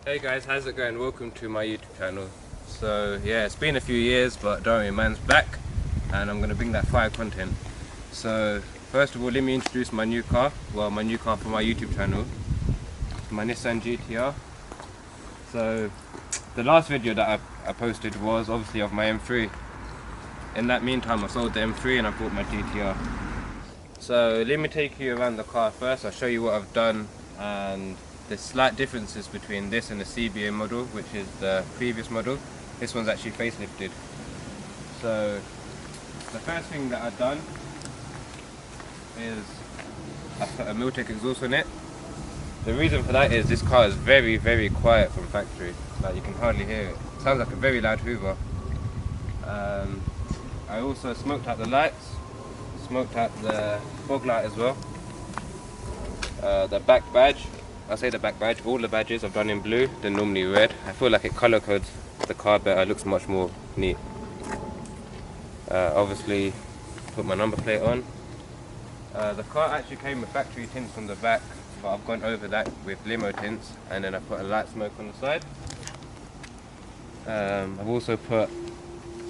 Hey guys, how's it going? Welcome to my YouTube channel. So yeah, it's been a few years, but don't worry, man's back and I'm gonna bring that fire content. So first of all, let me introduce my new car. Well, my new car for my YouTube channel. It's my Nissan GTR. So the last video that I posted was obviously of my M3. In that meantime, I sold the M3 and I bought my GTR. So let me take you around the car first. I'll show you what I've done and the slight differences between this and the CBA model, which is the previous model. This one's actually facelifted. So the first thing that I've done is I put a Miltec exhaust on it. The reason for that is this car is very, very quiet from factory. Like, you can hardly hear it. It sounds like a very loud Hoover. I also smoked out the lights, smoked out the fog light as well. The back badge, I say the back badge, all the badges I've done in blue, they're normally red. I feel like it colour codes the car better, it looks much more neat. Obviously put my number plate on. The car actually came with factory tints on the back, but I've gone over that with limo tints, and then I put a light smoke on the side. I've also put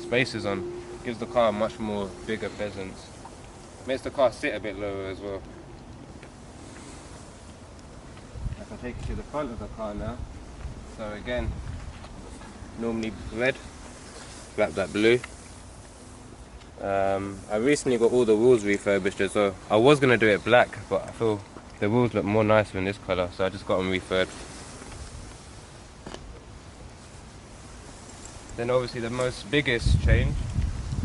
spacers on, gives the car a much more bigger presence. Makes the car sit a bit lower as well. If I take you to the front of the car now, so again, normally red, wrap that blue. I recently got all the wheels refurbished as well. I was going to do it black, but I feel the wheels look more nicer in this colour, so I just got them refurbed. Then obviously the most biggest change,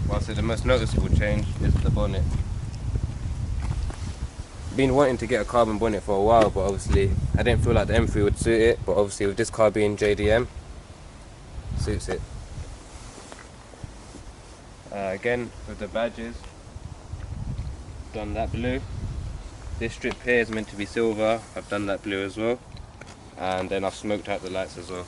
well, I say the most noticeable change, is the bonnet. Been wanting to get a carbon bonnet for a while, but obviously I didn't feel like the M3 would suit it, but obviously with this car being JDM, suits it. Again with the badges, done that blue. This strip here is meant to be silver, I've done that blue as well, and then I've smoked out the lights as well.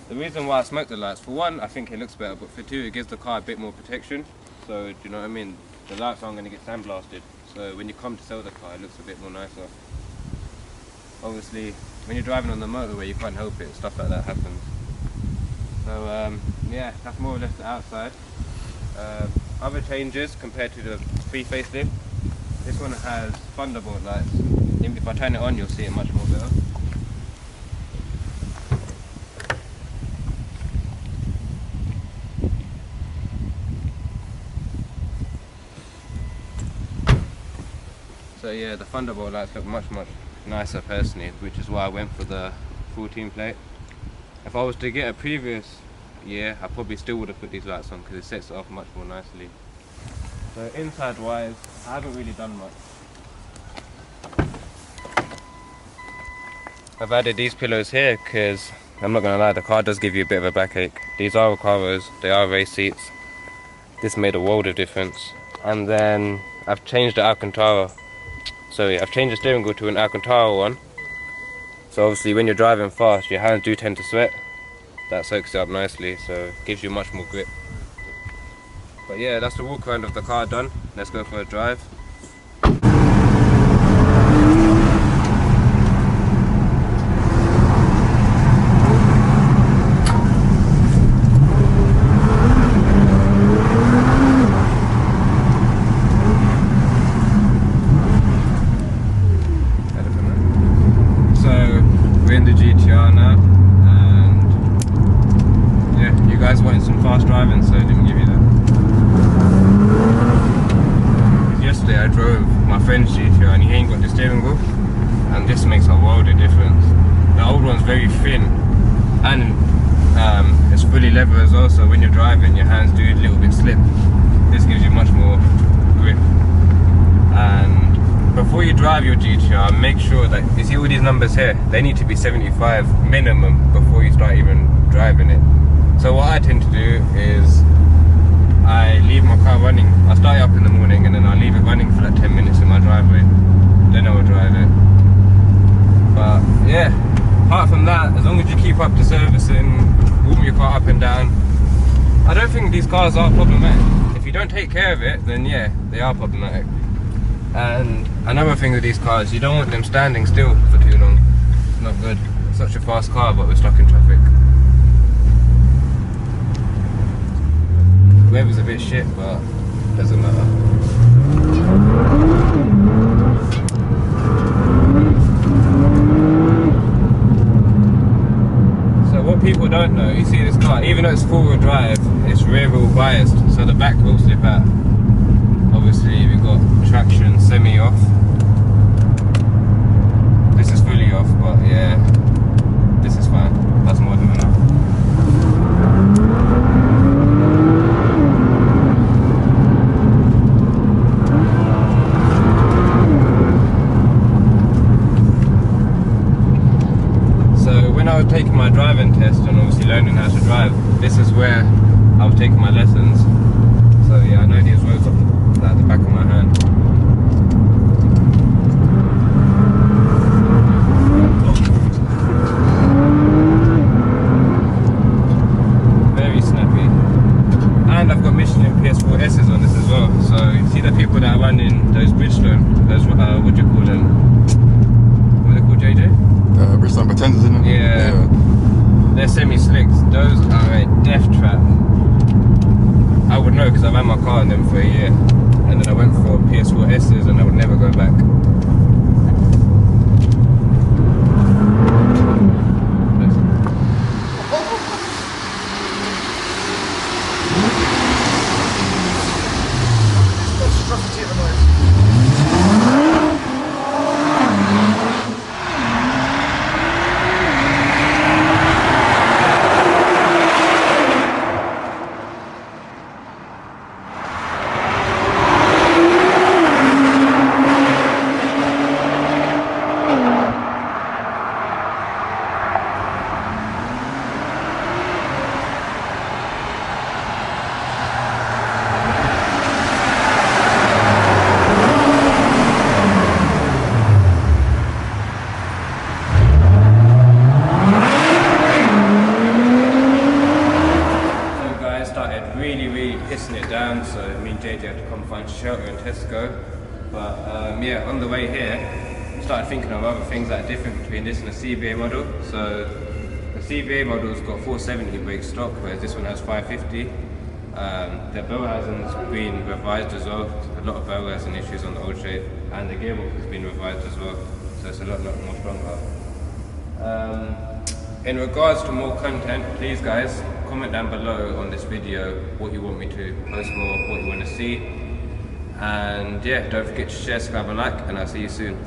The reason why I smoked the lights, for one, I think it looks better, but for two, it gives the car a bit more protection. So do you know what I mean? The lights aren't going to get sandblasted. So when you come to sell the car, it looks a bit more nicer. Obviously, when you're driving on the motorway, you can't help it. Stuff like that happens. So yeah, that's more or less the outside. Other changes compared to the pre-facelift. This one has Thunderbolt lights. If I turn it on, you'll see it much more better. So yeah, the Thunderbolt lights look much nicer personally, which is why I went for the 14 plate. If I was to get a previous year, I probably still would have put these lights on because it sets it off much more nicely. So inside wise, I haven't really done much. I've added these pillows here because I'm not going to lie, the car does give you a bit of a backache. These are Recaros, they are race seats. This made a world of difference. And then I've changed the Alcantara. Sorry, I've changed the steering wheel to an Alcantara one. So obviously when you're driving fast, your hands do tend to sweat. That soaks it up nicely, so it gives you much more grip. But yeah, that's the walk around of the car done. Let's go for a drive. We're in the GTR now, and yeah, you guys wanted some fast driving, so I didn't give you that. Yesterday I drove my friend's GTR and he ain't got the steering wheel, and this makes a world of difference. The old one's very thin, and it's fully leather as well, so when you're driving your hands do a little bit slip. This gives you much more grip. And before you drive your GTR, make sure that, you see all these numbers here, they need to be 75 minimum before you start even driving it. So what I tend to do is I leave my car running. I start it up in the morning and then I leave it running for like 10 minutes in my driveway. Then I will drive it. But yeah, apart from that, as long as you keep up the servicing, warm your car up and down, I don't think these cars are problematic. If you don't take care of it, then yeah, they are problematic. And another thing with these cars, you don't want them standing still for too long. It's not good. such a fast car, but we're stuck in traffic. Weather's a bit shit, but doesn't matter. So what people don't know, you see this car, even though it's four-wheel drive, it's rear-wheel biased, so the back will slip out. Obviously we've got traction semi-off. This is fully off, but yeah, this is fine. That's more than enough. I was taking my driving test and obviously learning how to drive, this is where I was taking my lessons. So yeah, I know these roads at the back of my hand. Very snappy. And I've got Michelin PS4 S's on this as well. So you see the people that are running those Bridgestone, those what do you call them? What are they called, JJ? Bridgestone Pretenders, isn't it? Yeah. They're semi-slicks. Those are a death trap. I would know because I've had my car in them for a year. And then I went for PS4 S's and I would never go back. Pissing it down, so me and JJ had to come find shelter in Tesco. But yeah, on the way here, I started thinking of other things that are different between this and the CBA model. So the CBA model's got 470 brake stock, whereas this one has 550. The bell housing's been revised as well. A lot of bell housing issues on the old shape, and the gearbox has been revised as well, so it's a lot more stronger. In regards to more content, please guys, comment down below on this video what you want me to post more, what you want to see. And yeah, don't forget to share, subscribe and like, and I'll see you soon.